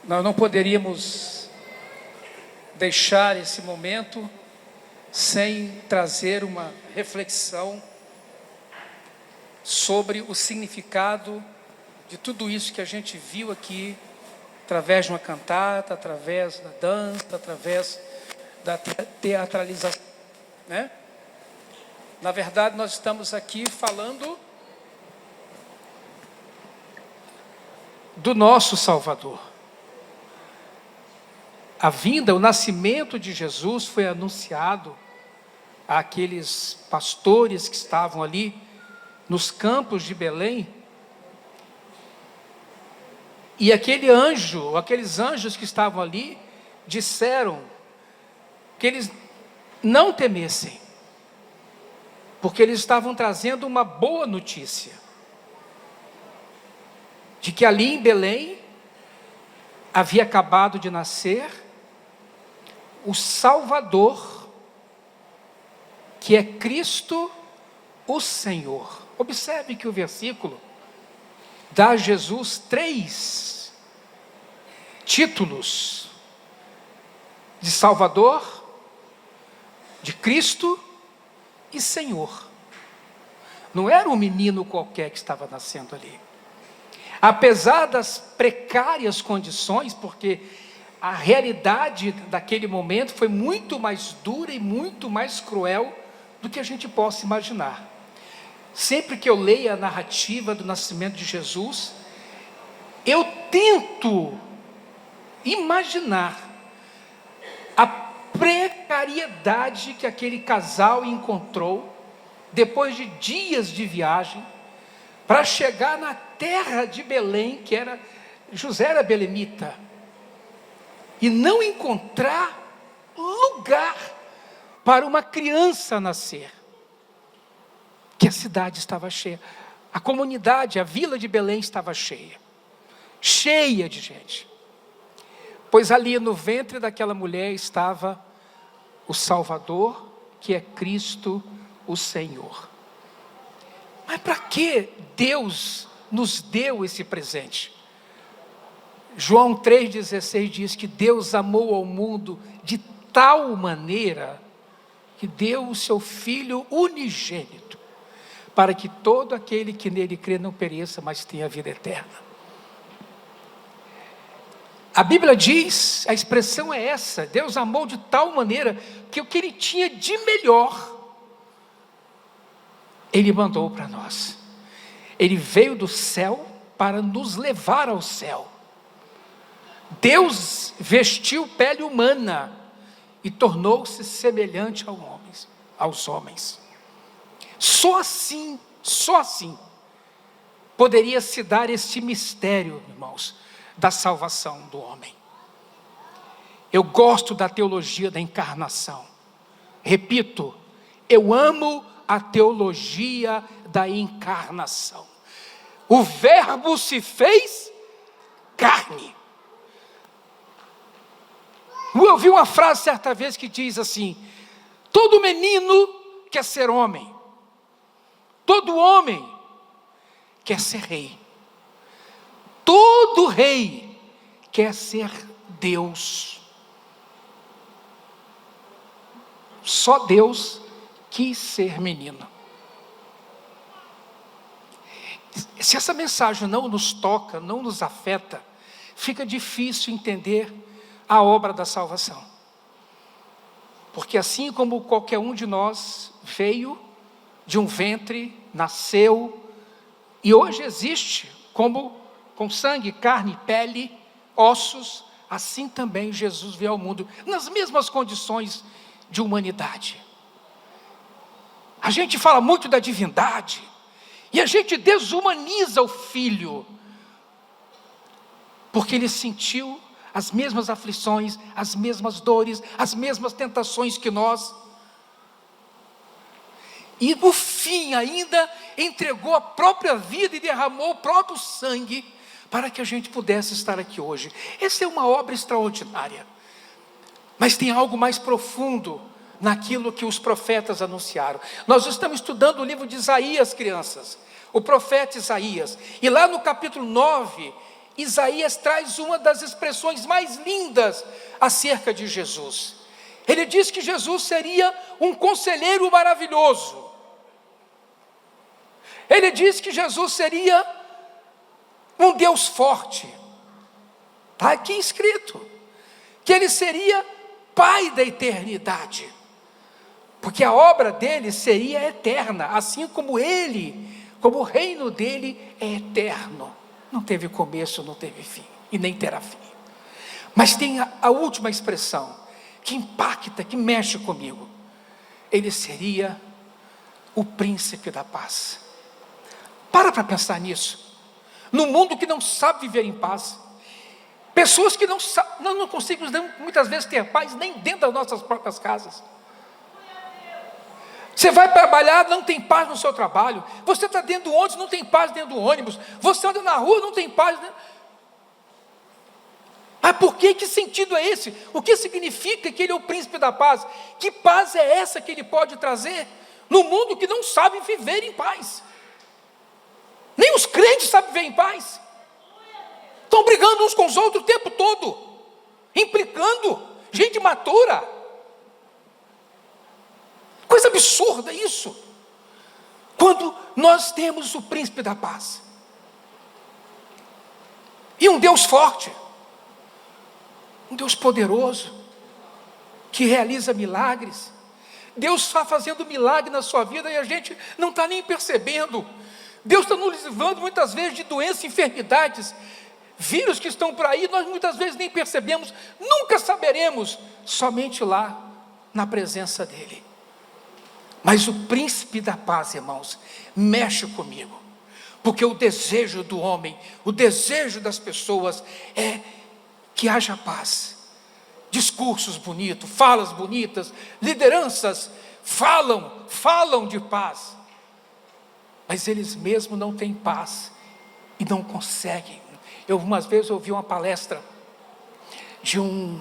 Nós não poderíamos deixar esse momento sem trazer uma reflexão sobre o significado de tudo isso que a gente viu aqui, através de uma cantata, através da dança, através da teatralização, né? Na verdade, nós estamos aqui falando do nosso Salvador. A vinda, o nascimento de Jesus foi anunciado àqueles pastores que estavam ali nos campos de Belém. E aqueles anjos que estavam ali, disseram que eles não temessem, porque eles estavam trazendo uma boa notícia, de que ali em Belém havia acabado de nascer o Salvador, que é Cristo o Senhor. Observe que o versículo dá a Jesus 3 títulos: de Salvador, de Cristo e Senhor. Não era um menino qualquer que estava nascendo ali. Apesar das precárias condições, porque a realidade daquele momento foi muito mais dura e muito mais cruel do que a gente possa imaginar. Sempre que eu leio a narrativa do nascimento de Jesus, eu tento imaginar a precariedade que aquele casal encontrou depois de dias de viagem para chegar na terra de Belém, que era, José era belemita, e não encontrar lugar para uma criança nascer, que a cidade estava cheia, a comunidade, a vila de Belém estava cheia de gente, pois ali no ventre daquela mulher estava o Salvador, que é Cristo o Senhor. Mas para que Deus nos deu esse presente? João 3,16 diz que Deus amou ao mundo de tal maneira que deu o seu Filho unigênito, para que todo aquele que nele crê não pereça, mas tenha a vida eterna. A Bíblia diz, a expressão é essa: Deus amou de tal maneira que o que Ele tinha de melhor, Ele mandou para nós. Ele veio do céu para nos levar ao céu. Deus vestiu pele humana e tornou-se semelhante aos homens. Só assim poderia se dar esse mistério, irmãos, da salvação do homem. Eu gosto da teologia da encarnação. Repito, eu amo a teologia da encarnação. O Verbo se fez carne. Eu ouvi uma frase certa vez que diz assim: todo menino quer ser homem, todo homem quer ser rei, todo rei quer ser Deus. Só Deus quis ser menino. Se essa mensagem não nos toca, não nos afeta, fica difícil entender a obra da salvação. Porque assim como qualquer um de nós veio de um ventre, nasceu, e hoje existe como com sangue, carne, pele, ossos, assim também Jesus veio ao mundo, nas mesmas condições de humanidade. A gente fala muito da divindade, e a gente desumaniza o Filho, porque Ele sentiu as mesmas aflições, as mesmas dores, as mesmas tentações que nós, e no fim ainda entregou a própria vida e derramou o próprio sangue, para que a gente pudesse estar aqui hoje. Essa é uma obra extraordinária, mas tem algo mais profundo naquilo que os profetas anunciaram. Nós estamos estudando o livro de Isaías, crianças, o profeta Isaías, e lá no capítulo 9, Isaías traz uma das expressões mais lindas acerca de Jesus. Ele diz que Jesus seria um conselheiro maravilhoso. Ele diz que Jesus seria um Deus forte. Está aqui escrito que ele seria Pai da eternidade, porque a obra dele seria eterna, assim como ele, como o reino dele é eterno. Não teve começo, não teve fim, e nem terá fim. Mas tem a última expressão, que impacta, que mexe comigo. Ele seria o príncipe da paz. Para pensar nisso. No mundo que não sabe viver em paz, pessoas que não sabem, nós não conseguimos muitas vezes ter paz nem dentro das nossas próprias casas. Você vai trabalhar, não tem paz no seu trabalho. Você está dentro do ônibus, não tem paz dentro do ônibus. Você anda na rua, não tem paz. Mas por quê? Que sentido é esse? O que significa que ele é o príncipe da paz? Que paz é essa que ele pode trazer no mundo que não sabe viver em paz? Nem os crentes sabem viver em paz. Estão brigando uns com os outros o tempo todo, implicando, gente matura. Coisa absurda isso, quando nós temos o príncipe da paz, e um Deus forte, um Deus poderoso, que realiza milagres. Deus está fazendo milagre na sua vida e a gente não está nem percebendo. Deus está nos livrando muitas vezes de doenças, enfermidades, vírus que estão por aí, nós muitas vezes nem percebemos, nunca saberemos, somente lá na presença dEle. Mas o príncipe da paz, irmãos, mexe comigo, porque o desejo do homem, o desejo das pessoas é que haja paz. Discursos bonitos, falas bonitas, lideranças falam de paz, mas eles mesmos não têm paz e não conseguem. Eu umas vezes ouvi uma palestra de um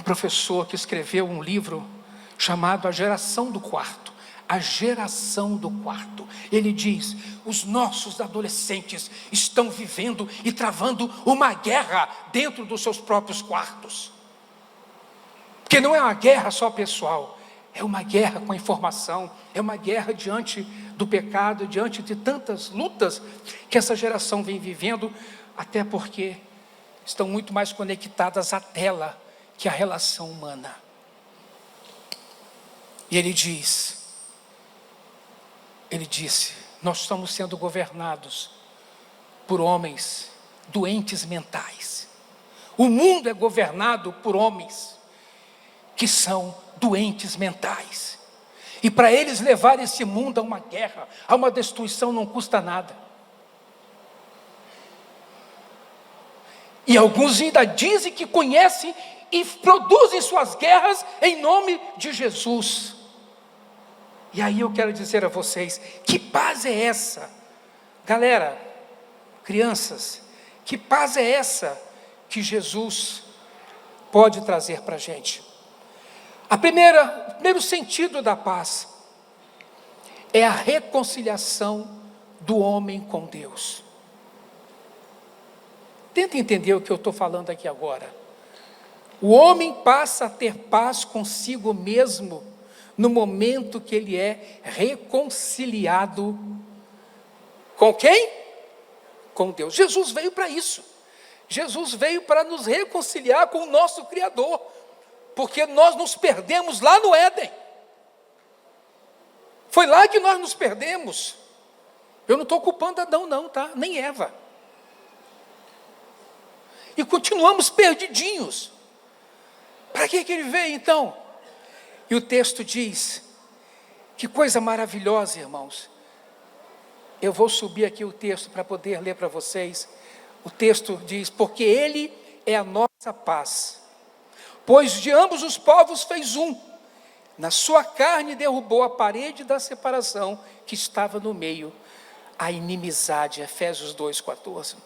professor que escreveu um livro chamado A Geração do Quarto. A Geração do Quarto. Ele diz: os nossos adolescentes estão vivendo e travando uma guerra dentro dos seus próprios quartos. Porque não é uma guerra só pessoal, é uma guerra com a informação, é uma guerra diante do pecado, diante de tantas lutas que essa geração vem vivendo, até porque estão muito mais conectadas à tela que à relação humana. E ele disse, nós estamos sendo governados por homens doentes mentais. O mundo é governado por homens que são doentes mentais. E para eles levar esse mundo a uma guerra, a uma destruição, não custa nada. E alguns ainda dizem que conhecem e produzem suas guerras em nome de Jesus. E aí eu quero dizer a vocês, que paz é essa? Galera, crianças, que paz é essa que Jesus pode trazer para a gente? O primeiro sentido da paz é a reconciliação do homem com Deus. Tenta entender o que eu estou falando aqui agora. O homem passa a ter paz consigo mesmo no momento que ele é reconciliado com quem? Com Deus. Jesus veio para isso. Jesus veio para nos reconciliar com o nosso Criador, porque nós nos perdemos lá no Éden. Foi lá que nós nos perdemos. Eu não estou culpando Adão não, tá? Nem Eva. E continuamos perdidinhos. Para que ele veio então? E o texto diz, que coisa maravilhosa, irmãos. Eu vou subir aqui o texto para poder ler para vocês. O texto diz, porque ele é a nossa paz. Pois de ambos os povos fez um. Na sua carne derrubou a parede da separação que estava no meio, a inimizade. Efésios 2,14.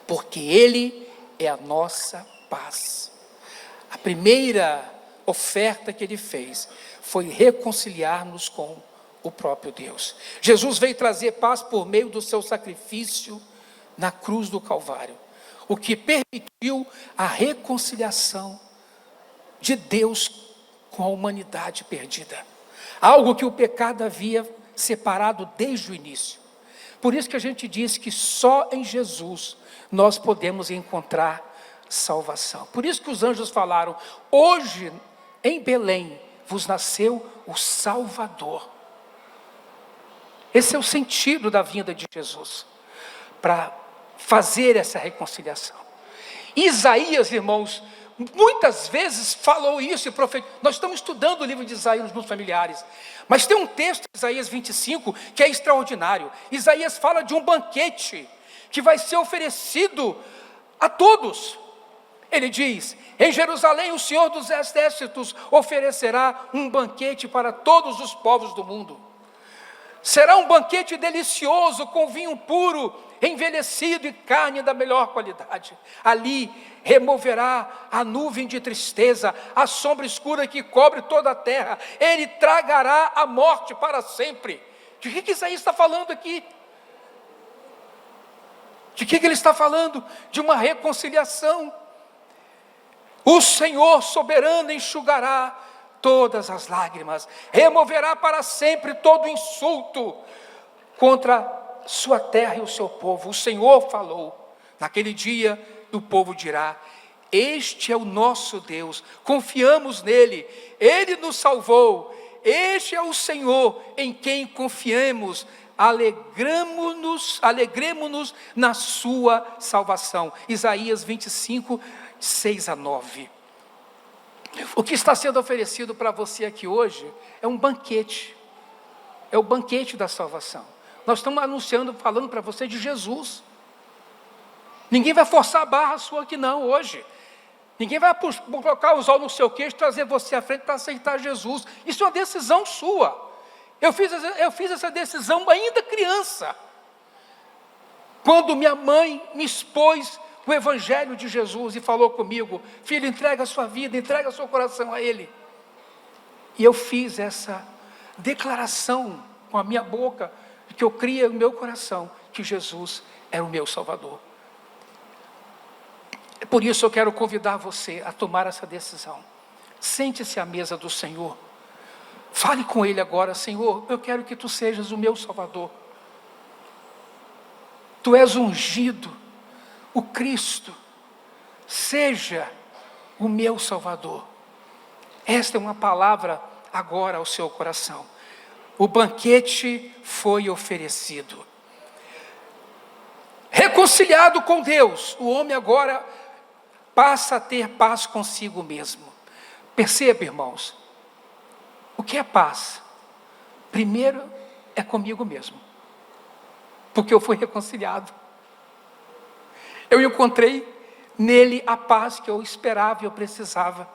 Porque ele é a nossa paz. A primeira oferta que ele fez foi reconciliar-nos com o próprio Deus. Jesus veio trazer paz por meio do seu sacrifício na cruz do Calvário, o que permitiu a reconciliação de Deus com a humanidade perdida. Algo que o pecado havia separado desde o início. Por isso que a gente diz que só em Jesus nós podemos encontrar salvação. Por isso que os anjos falaram: hoje em Belém vos nasceu o Salvador. Esse é o sentido da vinda de Jesus, para fazer essa reconciliação. Isaías, irmãos, muitas vezes falou isso e profetizou. Nós estamos estudando o livro de Isaías nos grupos familiares, mas tem um texto, Isaías 25, que é extraordinário. Isaías fala de um banquete que vai ser oferecido a todos. Ele diz: em Jerusalém o Senhor dos Exércitos oferecerá um banquete para todos os povos do mundo. Será um banquete delicioso, com vinho puro, envelhecido e carne da melhor qualidade. Ali removerá a nuvem de tristeza, a sombra escura que cobre toda a terra. Ele tragará a morte para sempre. De que Isaías está falando aqui? De que ele está falando? De uma reconciliação. O Senhor soberano enxugará todas as lágrimas, removerá para sempre todo insulto contra sua terra e o seu povo. O Senhor falou. Naquele dia o povo dirá: este é o nosso Deus, confiamos nele, ele nos salvou. Este é o Senhor em quem confiemos, alegremo-nos na sua salvação. Isaías 25, 6 a 9. O que está sendo oferecido para você aqui hoje é um banquete. É o banquete da salvação. Nós estamos anunciando, falando para você de Jesus. Ninguém vai forçar a barra sua aqui não, hoje. Ninguém vai colocar os olhos no seu queixo, trazer você à frente para aceitar Jesus. Isso é uma decisão sua. Eu fiz essa decisão ainda criança. Quando minha mãe me expôs o Evangelho de Jesus e falou comigo: filho, entrega a sua vida, entrega o seu coração a Ele. E eu fiz essa declaração com a minha boca, que eu cria no meu coração que Jesus era o meu Salvador. Por isso eu quero convidar você a tomar essa decisão. Sente-se à mesa do Senhor. Fale com Ele agora: Senhor, eu quero que Tu sejas o meu Salvador. Tu és ungido, o Cristo, seja o meu Salvador. Esta é uma palavra agora ao seu coração. O banquete foi oferecido. Reconciliado com Deus, o homem agora passa a ter paz consigo mesmo. Perceba, irmãos, o que é paz? Primeiro é comigo mesmo, porque eu fui reconciliado. Eu encontrei nele a paz que eu esperava e eu precisava.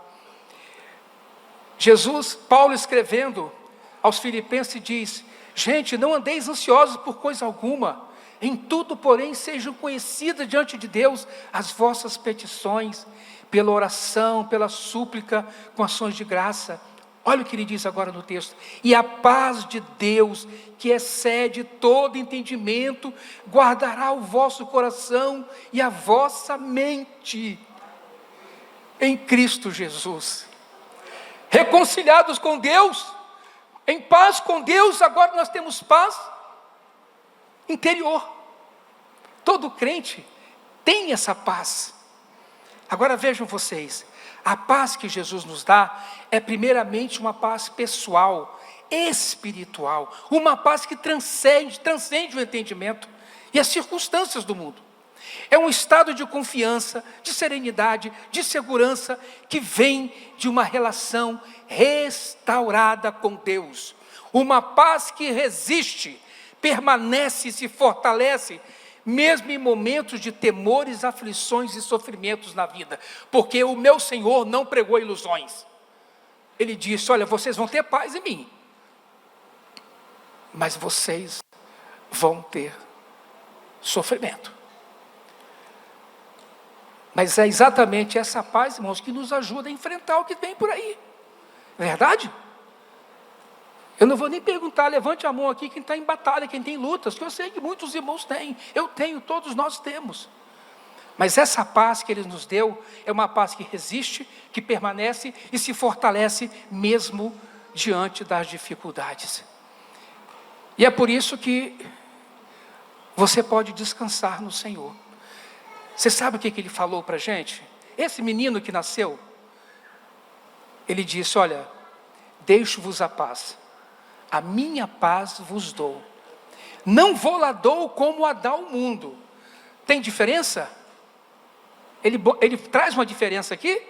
Paulo escrevendo aos Filipenses diz: gente, não andeis ansiosos por coisa alguma, em tudo, porém, sejam conhecidas diante de Deus as vossas petições, pela oração, pela súplica, com ações de graça. Olha o que ele diz agora no texto: e a paz de Deus, que excede todo entendimento, guardará o vosso coração e a vossa mente em Cristo Jesus. Reconciliados com Deus, em paz com Deus, agora nós temos paz interior. Todo crente tem essa paz. Agora vejam vocês, a paz que Jesus nos dá é primeiramente uma paz pessoal, espiritual, uma paz que transcende o entendimento e as circunstâncias do mundo. É um estado de confiança, de serenidade, de segurança, que vem de uma relação restaurada com Deus. Uma paz que resiste, permanece e se fortalece, mesmo em momentos de temores, aflições e sofrimentos na vida. Porque o meu Senhor não pregou ilusões. Ele disse: olha, vocês vão ter paz em mim, mas vocês vão ter sofrimento. Mas é exatamente essa paz, irmãos, que nos ajuda a enfrentar o que vem por aí. Verdade? Eu não vou nem perguntar, levante a mão aqui quem está em batalha, quem tem lutas, que eu sei que muitos irmãos têm, eu tenho, todos nós temos. Mas essa paz que Ele nos deu, é uma paz que resiste, que permanece e se fortalece mesmo diante das dificuldades. E é por isso que você pode descansar no Senhor. Você sabe o que Ele falou para a gente? Esse menino que nasceu, Ele disse, olha, deixo-vos a paz, a minha paz vos dou. Não vou lá dou como a dá o mundo. Tem diferença? Ele traz uma diferença aqui?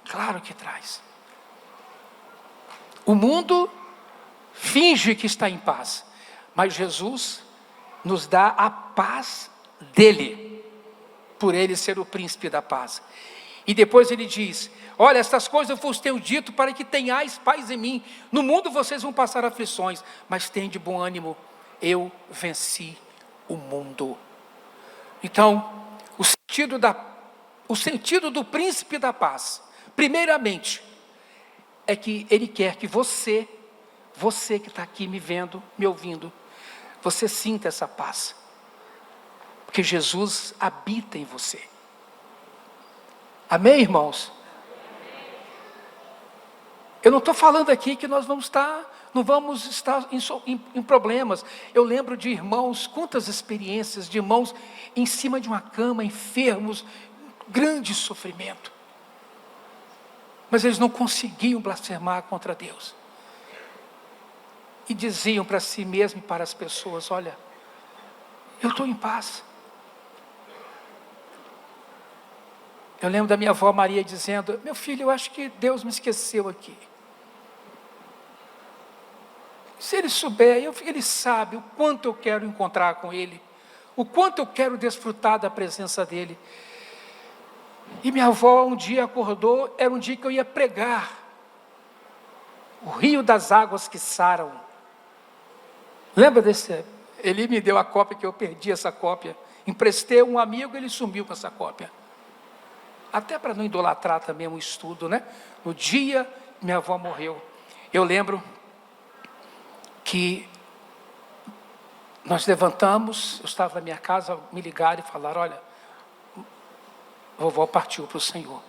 Claro que traz. O mundo finge que está em paz, mas Jesus nos dá a paz dele, por Ele ser o príncipe da paz. E depois Ele diz, olha, estas coisas eu vos tenho dito para que tenhais paz em mim. No mundo vocês vão passar aflições, mas tende bom ânimo, eu venci o mundo. Então, o sentido do príncipe da paz, primeiramente, é que Ele quer que você que está aqui me vendo, me ouvindo, você sinta essa paz, porque Jesus habita em você. Amém, irmãos? Eu não estou falando aqui que nós não vamos estar em problemas. Eu lembro de irmãos, quantas experiências de irmãos em cima de uma cama, enfermos, grande sofrimento. Mas eles não conseguiam blasfemar contra Deus. E diziam para si mesmos e para as pessoas, olha, eu estou em paz. Eu lembro da minha avó Maria dizendo, meu filho, eu acho que Deus me esqueceu aqui. Se Ele souber, Ele sabe o quanto eu quero encontrar com Ele, o quanto eu quero desfrutar da presença dEle. E minha avó um dia acordou, era um dia que eu ia pregar, o rio das águas que saram. Lembra desse? Ele me deu a cópia, que eu perdi essa cópia, emprestei a um amigo, ele sumiu com essa cópia. Até para não idolatrar também um estudo, né? No dia minha avó morreu, eu lembro que nós levantamos, eu estava na minha casa, me ligaram e falaram, olha, vovó partiu para o Senhor.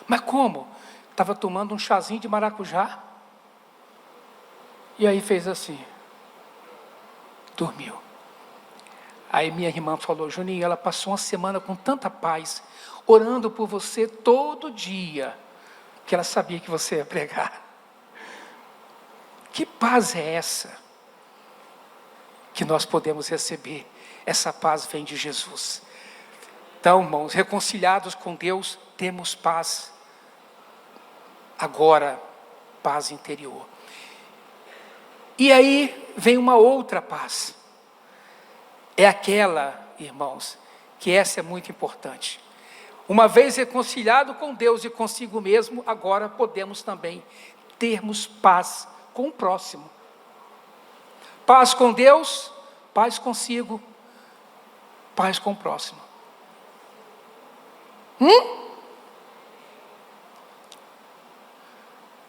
Mas como? Estava tomando um chazinho de maracujá, e aí fez assim, dormiu. Aí minha irmã falou, Juninho, ela passou uma semana com tanta paz, orando por você todo dia, que ela sabia que você ia pregar. Que paz é essa que nós podemos receber? Essa paz vem de Jesus. Então, irmãos, reconciliados com Deus, temos paz. Agora, paz interior. E aí vem uma outra paz. É aquela, irmãos, que essa é muito importante. Uma vez reconciliado com Deus e consigo mesmo, agora podemos também termos paz com o próximo. Paz com Deus, paz consigo, paz com o próximo.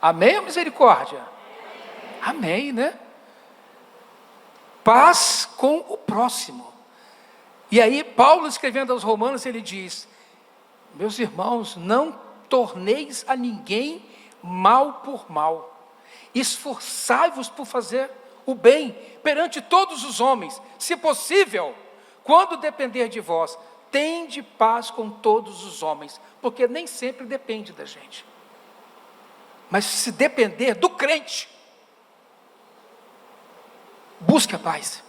Amém ou misericórdia? Amém, né? Paz com o próximo. E aí Paulo, escrevendo aos Romanos, ele diz, meus irmãos, não torneis a ninguém mal por mal, esforçai-vos por fazer o bem perante todos os homens, se possível, quando depender de vós, tende paz com todos os homens, porque nem sempre depende da gente, mas se depender do crente, busque a paz.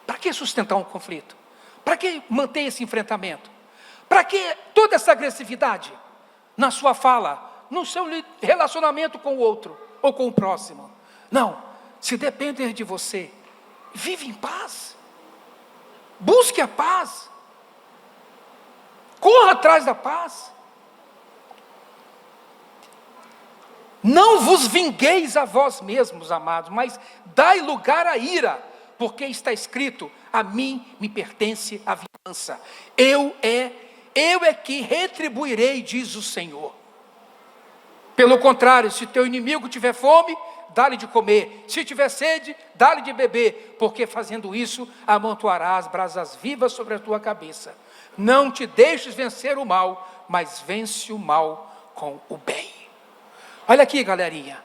Para que sustentar um conflito? Para que manter esse enfrentamento? Para que toda essa agressividade na sua fala, no seu relacionamento com o outro ou com o próximo? Não, se depender de você, vive em paz, busque a paz, corra atrás da paz. Não vos vingueis a vós mesmos, amados, mas dai lugar à ira, porque está escrito, a mim me pertence a vingança, eu é que retribuirei, diz o Senhor. Pelo contrário, se teu inimigo tiver fome, dá-lhe de comer. Se tiver sede, dá-lhe de beber, porque fazendo isso, amontoarás brasas vivas sobre a tua cabeça. Não te deixes vencer o mal, mas vence o mal com o bem. Olha aqui, galerinha.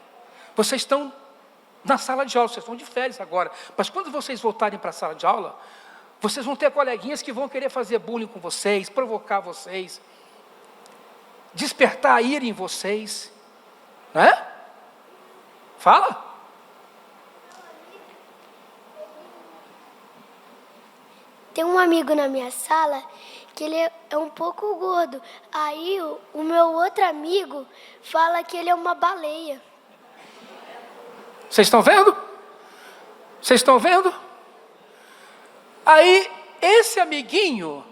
Vocês estão na sala de aula, vocês estão de férias agora. Mas quando vocês voltarem para a sala de aula, vocês vão ter coleguinhas que vão querer fazer bullying com vocês, provocar vocês, despertar a ira em vocês. Não é? Fala. Tem um amigo na minha sala que ele é um pouco gordo. Aí o meu outro amigo fala que ele é uma baleia. Vocês estão vendo? Vocês estão vendo? Aí, esse amiguinho,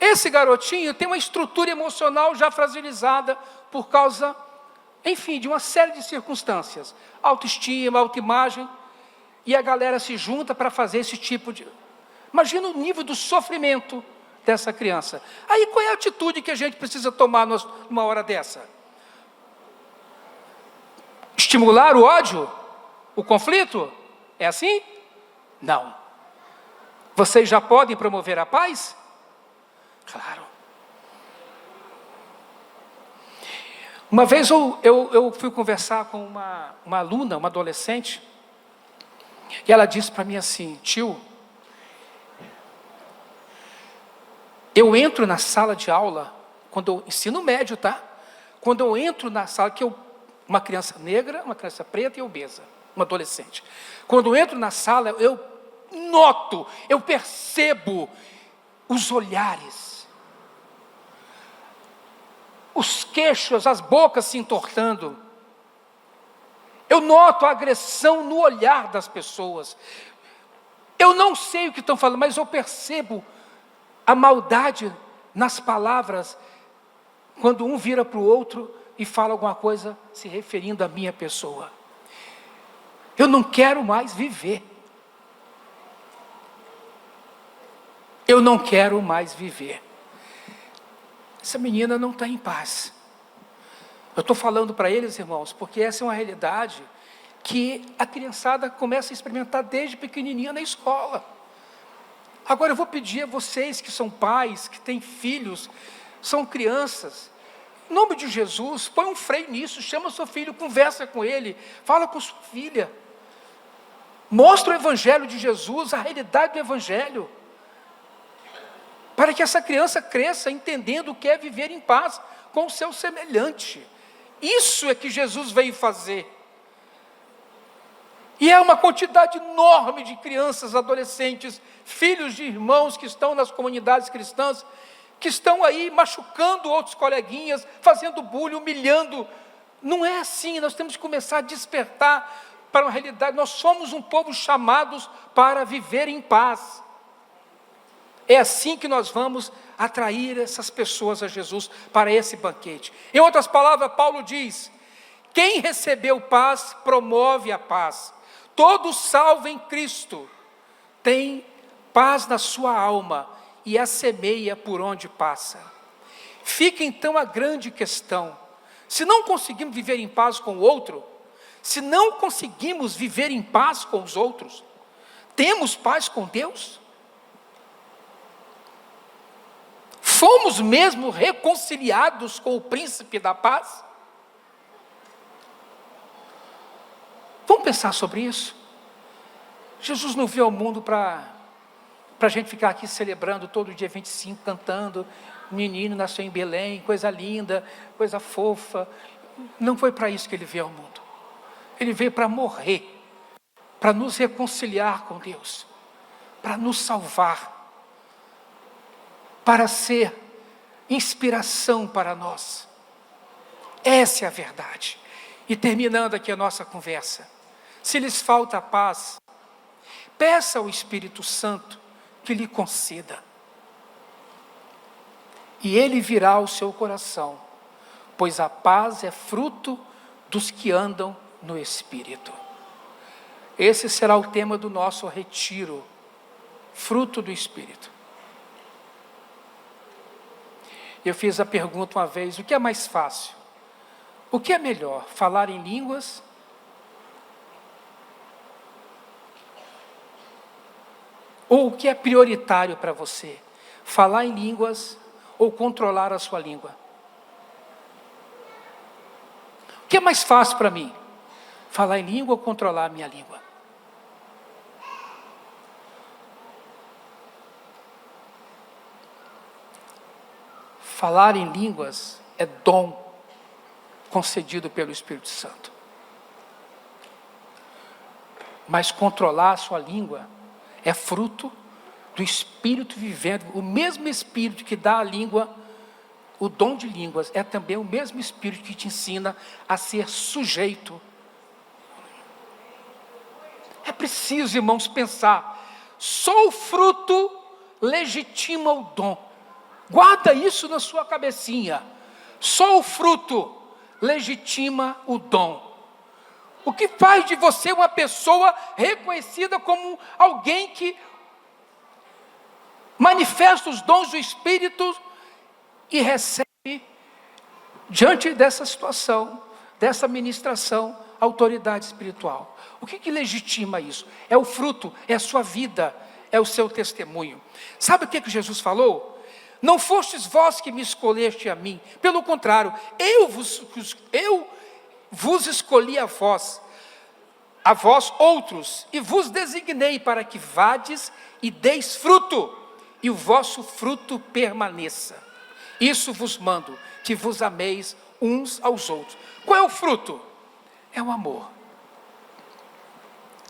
esse garotinho tem uma estrutura emocional já fragilizada por causa, enfim, de uma série de circunstâncias. Autoestima, autoimagem, e a galera se junta para fazer esse tipo de... Imagina o nível do sofrimento dessa criança. Aí, qual é a atitude que a gente precisa tomar numa hora dessa? Estimular o ódio? O conflito? É assim? Não. Vocês já podem promover a paz? Claro. Uma vez eu fui conversar com uma aluna, uma adolescente, e ela disse para mim assim: tio, eu entro na sala de aula, quando eu ensino médio, tá? Quando eu entro na sala, uma criança negra, uma criança preta e obesa, uma adolescente. Quando eu entro na sala, eu noto, eu percebo os olhares, os queixos, as bocas se entortando. Eu noto a agressão no olhar das pessoas. Eu não sei o que estão falando, mas eu percebo a maldade nas palavras, quando um vira para o outro e fala alguma coisa se referindo à minha pessoa. Eu não quero mais viver. Eu não quero mais viver. Essa menina não está em paz. Eu estou falando para eles, irmãos, porque essa é uma realidade que a criançada começa a experimentar desde pequenininha na escola. Agora eu vou pedir a vocês que são pais, que têm filhos, são crianças, em nome de Jesus, põe um freio nisso, chama seu filho, conversa com ele, fala com sua filha. Mostra o Evangelho de Jesus, a realidade do Evangelho, para que essa criança cresça entendendo o que é viver em paz com o seu semelhante. Isso é que Jesus veio fazer. E é uma quantidade enorme de crianças, adolescentes, filhos de irmãos que estão nas comunidades cristãs, que estão aí machucando outros coleguinhas, fazendo bullying, humilhando. Não é assim, nós temos que começar a despertar para uma realidade. Nós somos um povo chamados para viver em paz. É assim que nós vamos atrair essas pessoas a Jesus para esse banquete. Em outras palavras, Paulo diz: quem recebeu paz, promove a paz. Todo salvo em Cristo tem paz na sua alma e a semeia por onde passa. Fica então a grande questão: se não conseguimos viver em paz com o outro, se não conseguimos viver em paz com os outros, temos paz com Deus? Fomos mesmo reconciliados com o príncipe da paz? Vamos pensar sobre isso. Jesus não veio ao mundo para a gente ficar aqui celebrando todo dia 25, cantando, menino nasceu em Belém, coisa linda, coisa fofa. Não foi para isso que ele veio ao mundo. Ele veio para morrer, para nos reconciliar com Deus, para nos salvar, para ser inspiração para nós. Essa é a verdade. E terminando aqui a nossa conversa, se lhes falta paz, peça ao Espírito Santo que lhe conceda. E ele virá ao seu coração, pois a paz é fruto dos que andam no Espírito. Esse será o tema do nosso retiro, fruto do Espírito. Eu fiz a pergunta uma vez: o que é mais fácil? O que é melhor, falar em línguas Ou o que é prioritário para você? Falar em línguas ou controlar a sua língua? O que é mais fácil para mim? Falar em língua ou controlar a minha língua? Falar em línguas é dom concedido pelo Espírito Santo. Mas controlar a sua língua é fruto do Espírito vivendo. O mesmo Espírito que dá à língua o dom de línguas é também o mesmo Espírito que te ensina a ser sujeito. É preciso, irmãos, pensar. Só o fruto legitima o dom. Guarda isso na sua cabecinha. Só o fruto legitima o dom. O que faz de você uma pessoa reconhecida como alguém que manifesta os dons do Espírito e recebe, diante dessa situação, dessa ministração, autoridade espiritual. O que legitima isso? É o fruto, é a sua vida, é o seu testemunho. Sabe o que Jesus falou? Não fostes vós que me escolheste a mim, pelo contrário, eu vos escolhi a vós outros, e vos designei para que vades e deis fruto, e o vosso fruto permaneça. Isso vos mando, que vos ameis uns aos outros. Qual é o fruto? É o amor.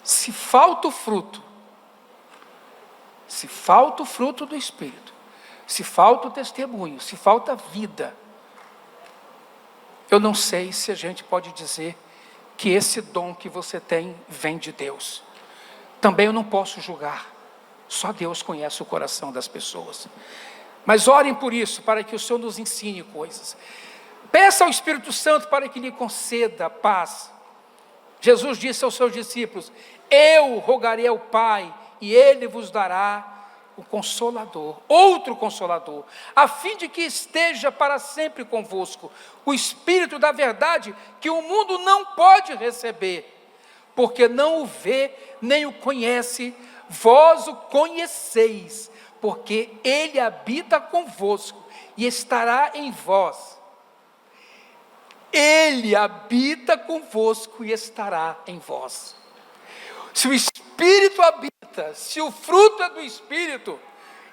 Se falta o fruto do Espírito, se falta o testemunho, se falta a vida, eu não sei se a gente pode dizer que esse dom que você tem vem de Deus. Também eu não posso julgar. Só Deus conhece o coração das pessoas. Mas orem por isso, para que o Senhor nos ensine coisas. Peça ao Espírito Santo para que lhe conceda paz. Jesus disse aos seus discípulos: eu rogarei ao Pai, e Ele vos dará o Consolador, outro Consolador, a fim de que esteja para sempre convosco, o Espírito da verdade, que o mundo não pode receber, porque não o vê, nem o conhece. Vós o conheceis, porque Ele habita convosco e estará em vós. Ele habita convosco e estará em vós. Se o Espírito habita, se o fruto é do Espírito,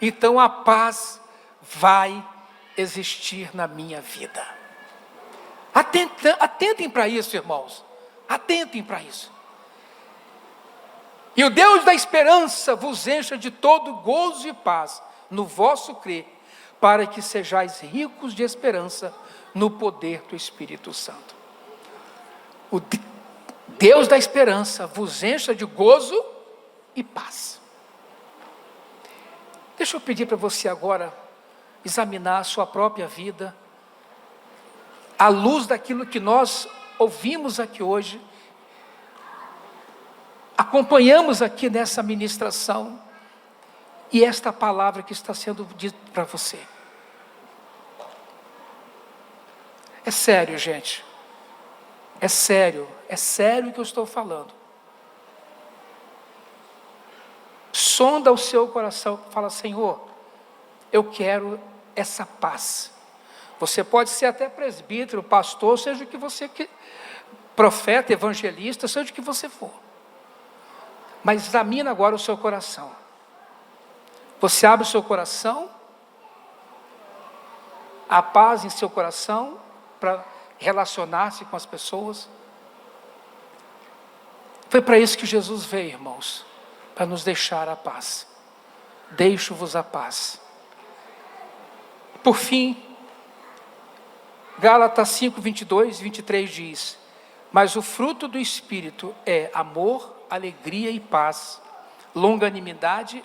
então a paz vai existir na minha vida. Atentem para isso, irmãos. Atentem para isso. E o Deus da esperança vos encha de todo gozo e paz no vosso crer, para que sejais ricos de esperança no poder do Espírito Santo. O Deus da esperança vos encha de gozo e paz. Deixa eu pedir para você agora examinar a sua própria vida, à luz daquilo que nós ouvimos aqui hoje, acompanhamos aqui nessa ministração, e esta palavra que está sendo dita para você. É sério, gente. É sério o que eu estou falando. Sonda o seu coração, fala: Senhor, eu quero essa paz. Você pode ser até presbítero, pastor, seja o que você quer, profeta, evangelista, seja o que você for. Mas examina agora o seu coração. Você abre o seu coração, a paz em seu coração, para relacionar-se com as pessoas. Foi para isso que Jesus veio, irmãos, para nos deixar a paz. Deixo-vos a paz. Por fim, Gálatas 5, 22 e 23 diz: mas o fruto do Espírito é amor, alegria e paz, longanimidade,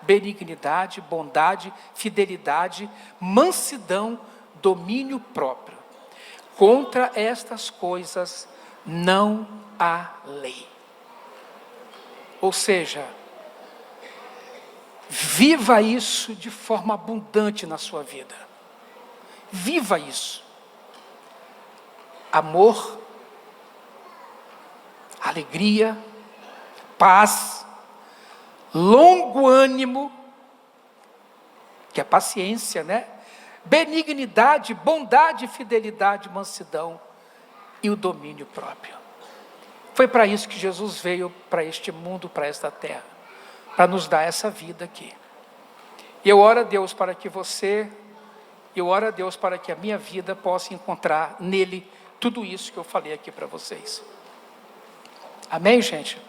benignidade, bondade, fidelidade, mansidão, domínio próprio. Contra estas coisas não há lei. Ou seja, viva isso de forma abundante na sua vida. Viva isso. Amor, alegria, paz, longo ânimo, que é paciência, né? Benignidade, bondade, fidelidade, mansidão e o domínio próprio. Foi para isso que Jesus veio para este mundo, para esta terra, para nos dar essa vida aqui. E eu oro a Deus para que eu oro a Deus para que a minha vida possa encontrar nele tudo isso que eu falei aqui para vocês. Amém, gente?